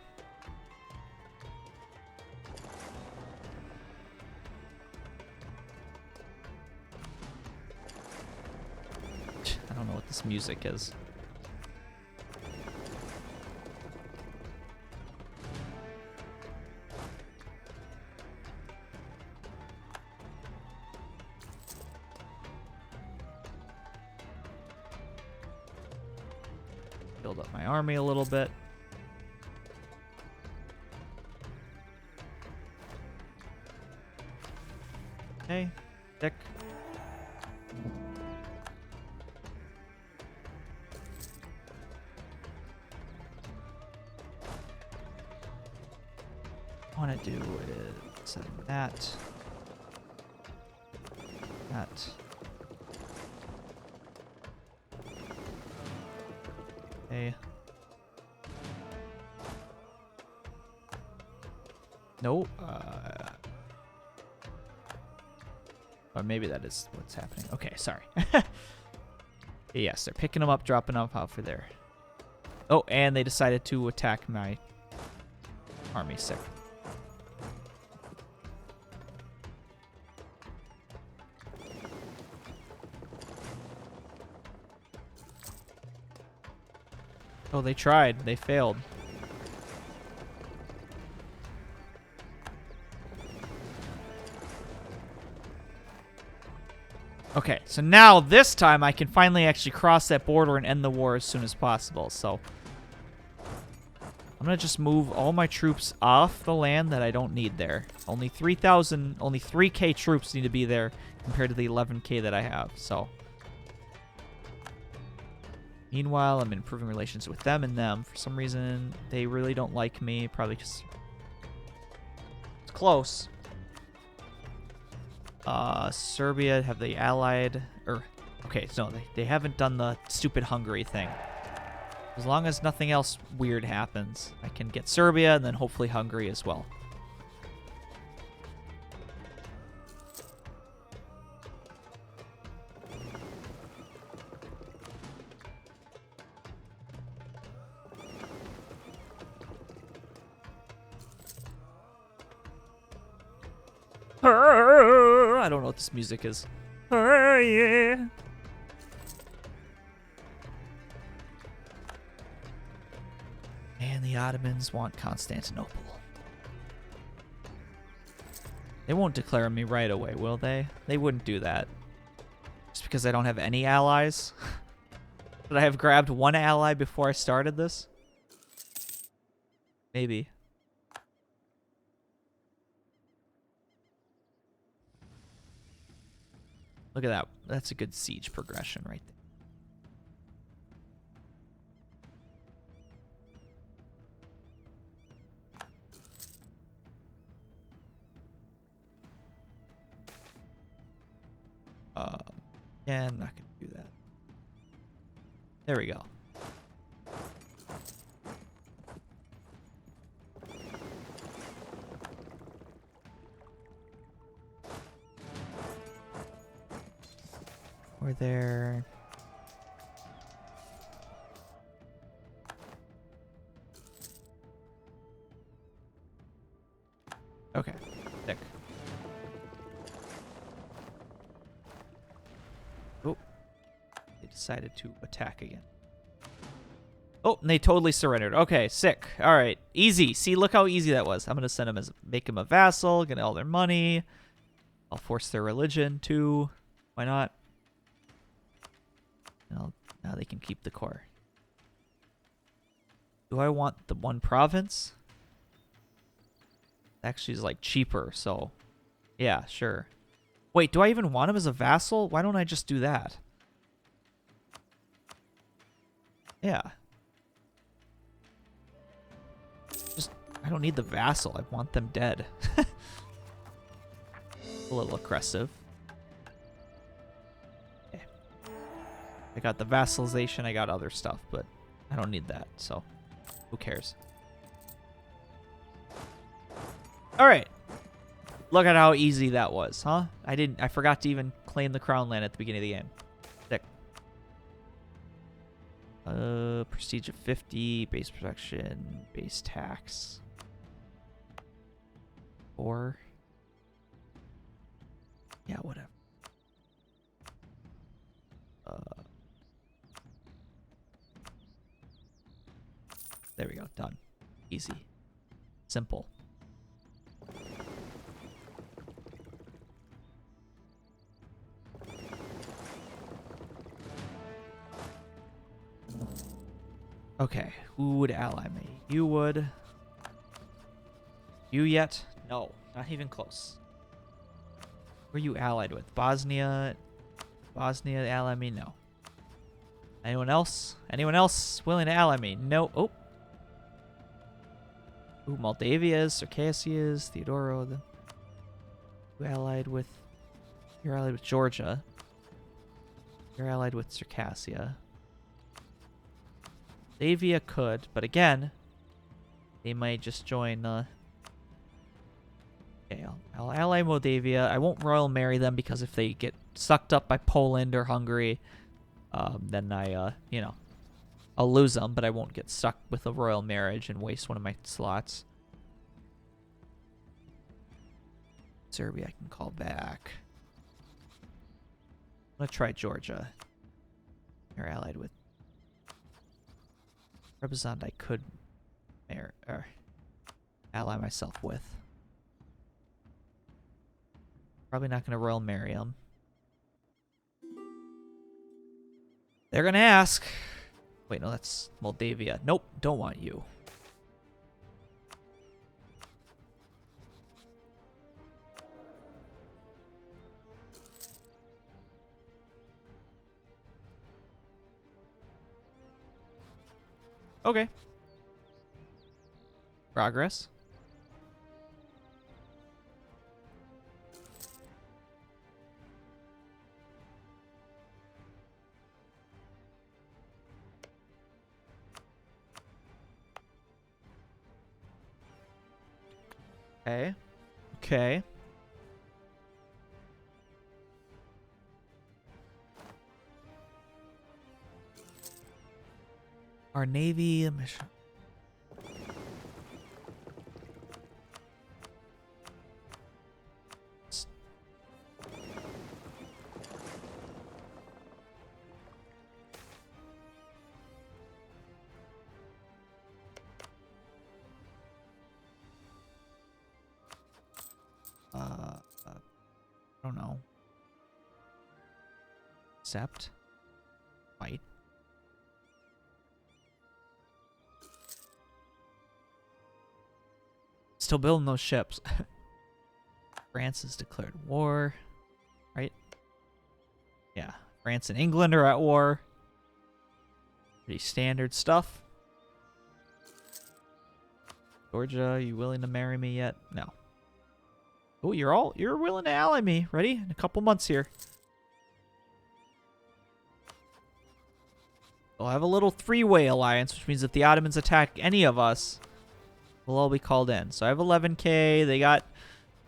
I don't know what this music is. build up my army a little bit. Okay, sick. What I want to do is send that. That. Okay. No. Or maybe that is what's happening. Okay, sorry. Yes, they're picking them up, dropping them off for there. Oh, and they decided to attack my army. Sick. Oh, they tried. They failed. Okay, so now this time I can finally actually cross that border and end the war as soon as possible. So I'm going to just move all my troops off the land that I don't need there. Only 3,000, only 3K troops need to be there compared to the 11K that I have. So meanwhile, I'm improving relations with them and them. For some reason, they really don't like me. Probably because it's close. Serbia, have they allied? Or, okay, so they haven't done the stupid Hungary thing. As long as nothing else weird happens, I can get Serbia and then hopefully Hungary as well. I don't know what this music is. Yeah. And the Ottomans want Constantinople. They won't declare me right away, will they? They wouldn't do that. Just because I don't have any allies? Should I have grabbed one ally before I started this? Maybe. Look at that. That's a good siege progression right there. Yeah, I'm not going to do that. There we go. We're there. Okay, sick. Oh, they decided to attack again. Oh, and they totally surrendered. Okay, sick. All right, easy. See, look how easy that was. I'm gonna send them as make them a vassal, get all their money. I'll force their religion too. Why not? Now they can keep the core. Do I want the one province? Actually, is like cheaper, so yeah, sure. Wait, do I even want him as a vassal? Why don't I just do that? Yeah. Just, I don't need the vassal. I want them dead. A little aggressive. Okay. I got the vassalization, I got other stuff, but I don't need that, so who cares? Alright. Look at how easy that was, huh? I forgot to even claim the crown land at the beginning of the game. Sick. Prestige of 50, base protection, base tax. 4. Yeah, whatever. There we go. Done. Easy. Simple. Okay, who would ally me? You would. You yet? No, not even close. Who are you allied with? Bosnia? Bosnia ally me? No. Anyone else? Anyone else willing to ally me? No. Oh. Ooh, Moldavia is, Circassia is, Theodoro. Who allied with? You're allied with Georgia. You're allied with Circassia. Moldavia could, but again, they might just join. Okay, I'll ally Moldavia. I won't royal marry them because if they get sucked up by Poland or Hungary, then you know, I'll lose them, but I won't get stuck with a royal marriage and waste one of my slots. Serbia I can call back. I'm gonna try Georgia. They're allied with Trebizond. I could ally myself with. Probably not gonna royal marry them. They're gonna ask. Wait, no, that's Moldavia. Nope, don't want you. Okay. Progress. Okay. Okay. Our Navy mission. I don't know. Accept. Fight. Still building those ships. France has declared war. Right? Yeah. France and England are at war. Pretty standard stuff. Georgia, you willing to marry me yet? No. Oh, you're willing to ally me. Ready? In a couple months here. We'll have a little three-way alliance, which means if the Ottomans attack any of us, we'll all be called in. So I have 11k, they got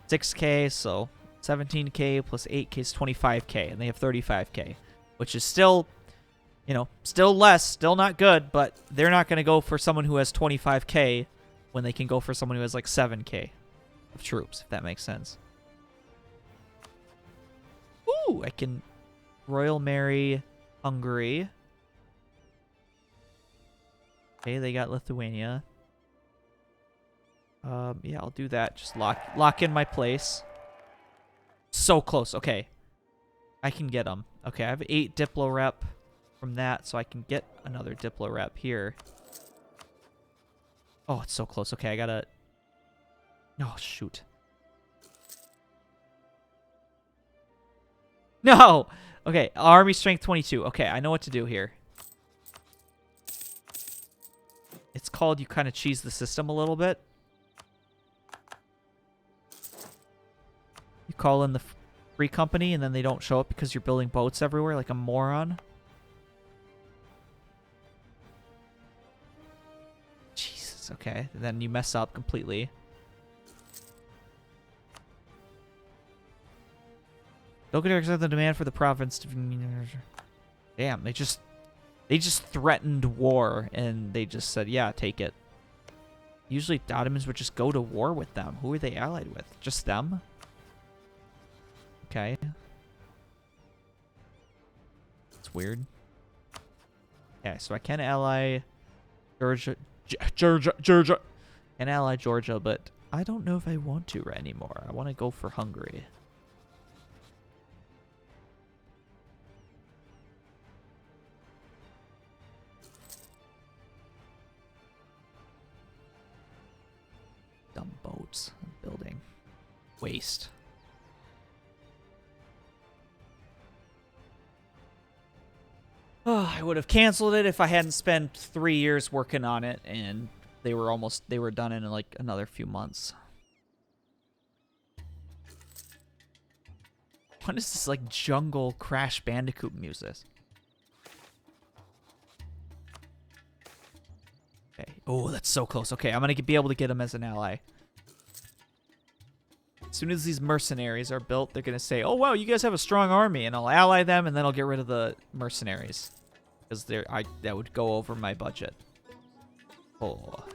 6k, so 17k plus 8k is 25k, and they have 35k, which is still, you know, still less, still not good, but they're not going to go for someone who has 25k when they can go for someone who has like 7k of troops, if that makes sense. Ooh, I can royal marry Hungary. Okay, they got Lithuania. Yeah, I'll do that. Just lock in my place. So close. Okay. I can get them. Okay, I have 8 Diplo rep from that, so I can get another Diplo rep here. Oh, it's so close. Okay, I gotta... Oh, shoot. No! Okay, army strength 22. Okay, I know what to do here. It's called you kind of cheese the system a little bit. You call in the free company and then they don't show up because you're building boats everywhere like a moron. Jesus, okay. And then you mess up completely. Don't accept the demand for the province to... Damn, they just threatened war and they just said, yeah, take it. Usually the Ottomans would just go to war with them. Who are they allied with? Just them? Okay. It's weird. Okay, so I can ally Georgia. Can ally Georgia, but I don't know if I want to anymore. I want to go for Hungary. troops. Building. Waste. Oh, I would have canceled it if I hadn't spent 3 years working on it, and they were done in like another few months. What is this like jungle Crash Bandicoot music? Okay. Oh, that's so close. Okay, I'm gonna be able to get him as an ally. As soon as these mercenaries are built, they're gonna say, "Oh wow, you guys have a strong army," and I'll ally them, and then I'll get rid of the mercenaries because that would go over my budget. Oh,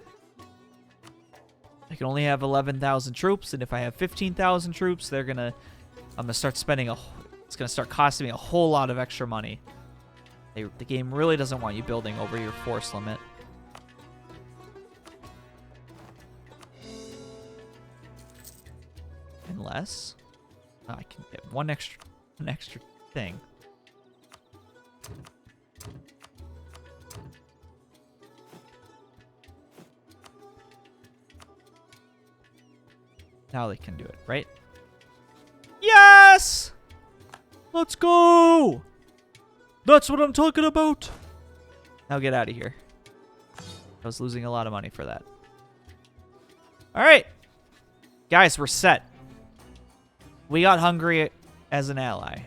I can only have 11,000 troops, and if I have 15,000 troops, I'm gonna start spending it's gonna start costing me a whole lot of extra money. The game really doesn't want you building over your force limit. Unless I can get one extra thing. Now they can do it, right? Yes! Let's go! That's what I'm talking about! Now get out of here. I was losing a lot of money for that. Alright. Guys, we're set. We got Hungary as an ally.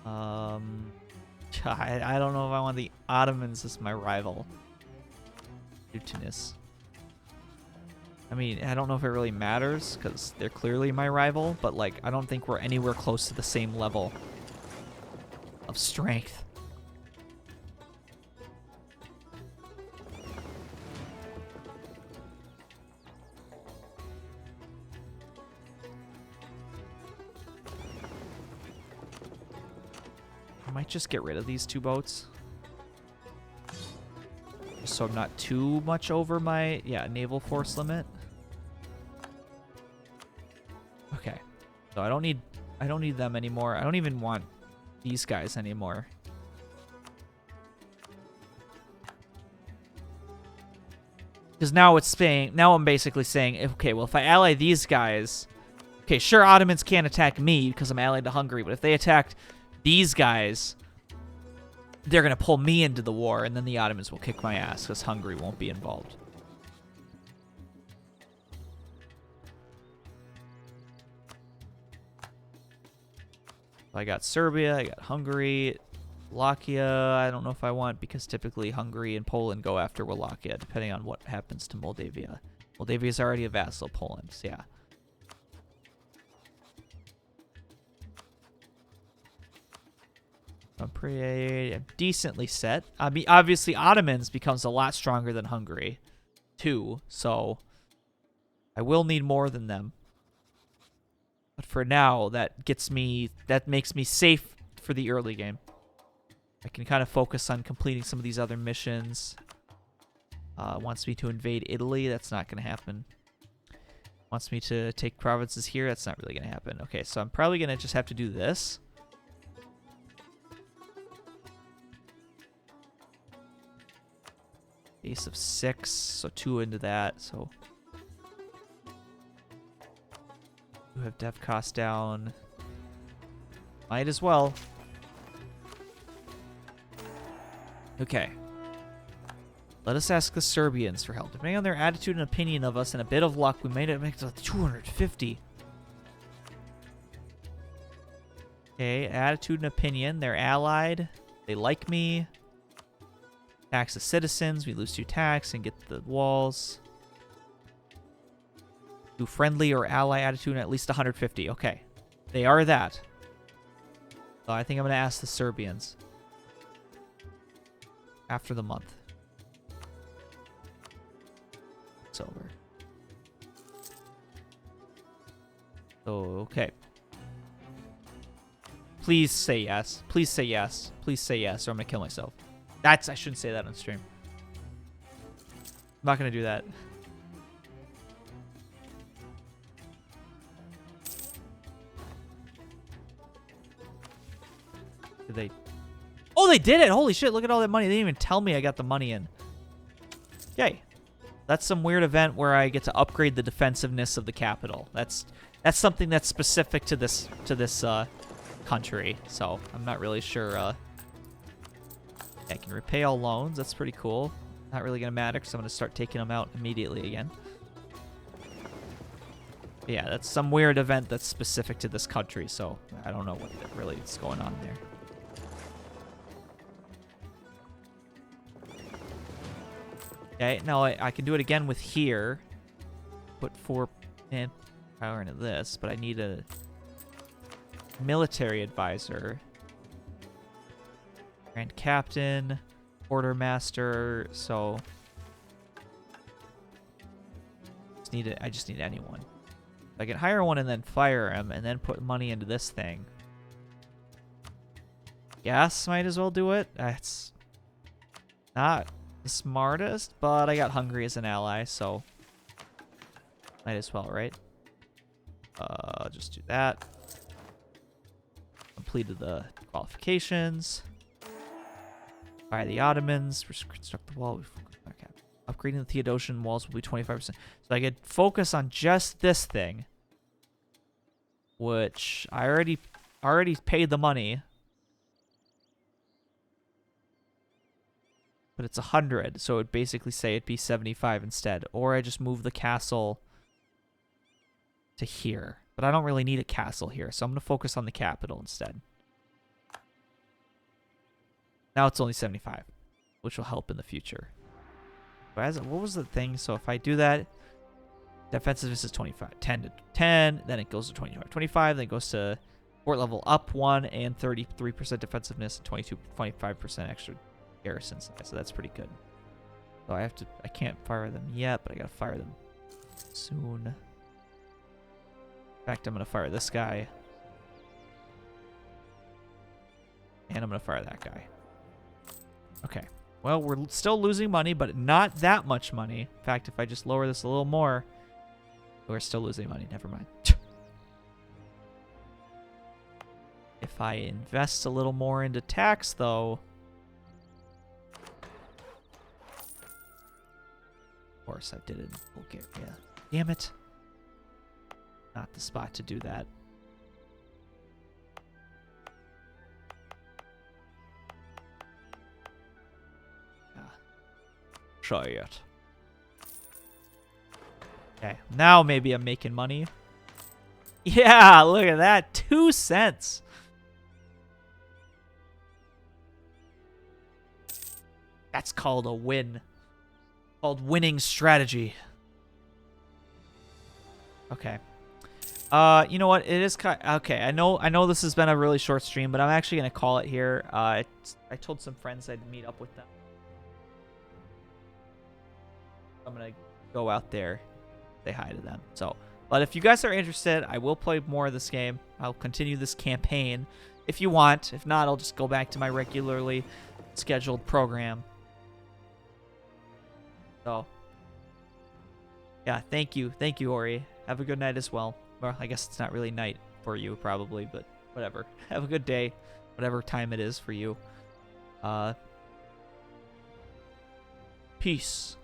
I don't know if I want the Ottomans as my rival. Tunis. I mean, I don't know if it really matters because they're clearly my rival, but like, I don't think we're anywhere close to the same level of strength. I might just get rid of these 2 boats. Just so I'm not too much over my, naval force limit. Okay. So I don't need them anymore. I don't even want these guys anymore. Because now I'm basically saying, okay, well, if I ally these guys, okay, sure, Ottomans can't attack me because I'm allied to Hungary, but if they attacked these guys, they're going to pull me into the war, and then the Ottomans will kick my ass because Hungary won't be involved. I got Serbia, I got Hungary, Wallachia. I don't know if I want, because typically Hungary and Poland go after Wallachia, depending on what happens to Moldavia. Moldavia is already a vassal of Poland, so yeah. I'm decently set. I mean, obviously, Ottomans becomes a lot stronger than Hungary, too. So I will need more than them. But for now, that makes me safe for the early game. I can kind of focus on completing some of these other missions. Wants me to invade Italy. That's not going to happen. Wants me to take provinces here. That's not really going to happen. Okay, so I'm probably going to just have to do this. Base of 6, so 2 into that, so you have dev cost down. Might as well. Okay. Let us ask the Serbians for help. Depending on their attitude and opinion of us and a bit of luck, we may make it to 250. Okay, attitude and opinion. They're allied. They like me. Tax the citizens. We lose 2 tax and get the walls. Do friendly or ally attitude at least 150. Okay. They are that. So I think I'm going to ask the Serbians. After the month. It's over. So, okay. Please say yes. Please say yes. Please say yes, or I'm going to kill myself. I shouldn't say that on stream. I'm not going to do that. Did they? Oh, they did it! Holy shit, look at all that money. They didn't even tell me I got the money in. Yay. That's some weird event where I get to upgrade the defensiveness of the capital. That's something that's specific to this country. So I'm not really sure. I can repay all loans. That's pretty cool. Not really gonna matter because I'm gonna start taking them out immediately again. But yeah, that's some weird event that's specific to this country. So I don't know what really is going on there. Okay, now I can do it again with here. Put 4 manpower into this, but I need a military advisor. Grand Captain, Quartermaster, so I just need anyone. I can hire one and then fire him and then put money into this thing. Yes, might as well do it. That's not the smartest, but I got Hungary as an ally, so might as well, right? Just do that. Completed the qualifications. Fire the Ottomans. Construct the wall. Okay. Upgrading the Theodosian walls will be 25%. So I could focus on just this thing, which I already paid the money. But it's 100, so it would basically say it'd be 75 instead. Or I just move the castle to here. But I don't really need a castle here, so I'm going to focus on the capital instead. Now it's only 75, which will help in the future. But what was the thing? So if I do that, defensiveness is 25. 10 to 10, then it goes to 25. 25, then it goes to fort level up 1 and 33% defensiveness and 25% extra garrison size. So that's pretty good. So I can't fire them yet, but I gotta fire them soon. In fact, I'm gonna fire this guy. And I'm gonna fire that guy. Okay. Well, we're still losing money, but not that much money. In fact, if I just lower this a little more, we're still losing money. Never mind. If I invest a little more into tax, though... Of course, I did it in Bulgaria. Damn it. Not the spot to do that. Try it. Okay, now maybe I'm making money. Yeah, look at that. 2 cents. That's called a win. Called winning strategy. Okay. You know what? It is okay. I know this has been a really short stream, but I'm actually gonna call it here. I told some friends I'd meet up with them. I'm gonna go out there, say hi to them. So, but if you guys are interested, I will play more of this game. I'll continue this campaign if you want. If not, I'll just go back to my regularly scheduled program. So, yeah, thank you, Ori. Have a good night as well. Well, I guess it's not really night for you, probably, but whatever. Have a good day, whatever time it is for you. Peace.